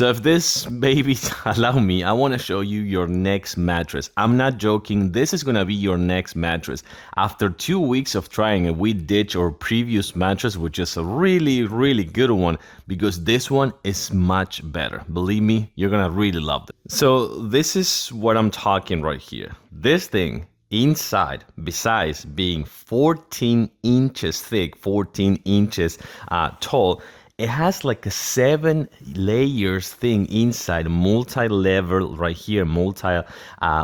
So if this baby allow me, I want to show you your next mattress. I'm not joking. This is going to be your next mattress. After 2 weeks of trying it, we ditched our previous mattress, which is a really, really good one, because this one is much better. Believe me, you're going to really love it. So this is what I'm talking right here. This thing inside, besides being 14 inches thick, 14 inches tall, it has like a 7 layers thing inside, multi-level right here,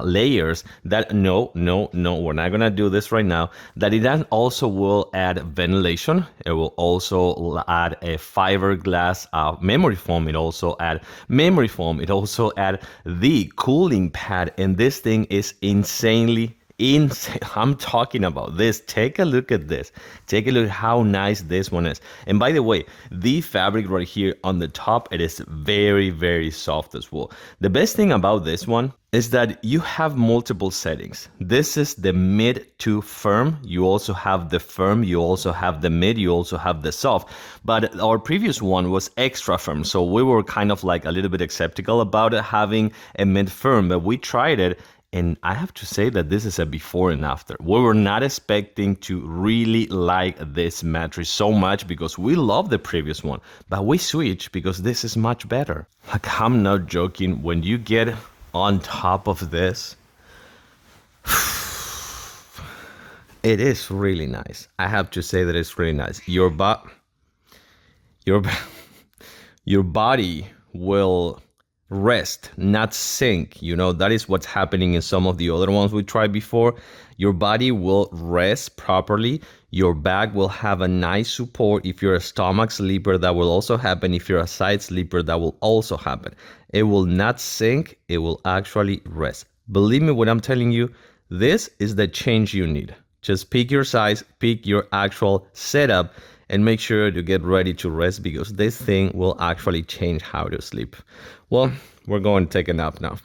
layers that, no, we're not gonna do this right now, that it also will add ventilation. It will also add a fiberglass memory foam. It also add memory foam. It also add the cooling pad, and this thing is insanely insane. I'm talking about this. Take a look at this. Take a look at how nice this one is. And by the way, the fabric right here on the top, it is very, very soft as well. The best thing about this one is that you have multiple settings. This is the mid to firm. You also have the firm, you also have the mid, you also have the soft. But our previous one was extra firm, so we were kind of like a little bit skeptical about it having a mid firm, but we tried it. And I have to say that this is a before and after. We were not expecting to really like this mattress so much because we love the previous one, but we switched because this is much better. Like, I'm not joking. When you get on top of this, it is really nice. I have to say that it's really nice. Your body will rest, not sink. You know, that is what's happening in some of the other ones we tried before. Your body will rest properly. Your back will have a nice support. If you're a stomach sleeper, that will also happen. If you're a side sleeper, that will also happen. It will not sink. It will actually rest. Believe me when I'm telling you, this is the change you need. Just pick your size, pick your actual setup, and make sure to get ready to rest, because this thing will actually change how to sleep. Well, we're going to take a nap now.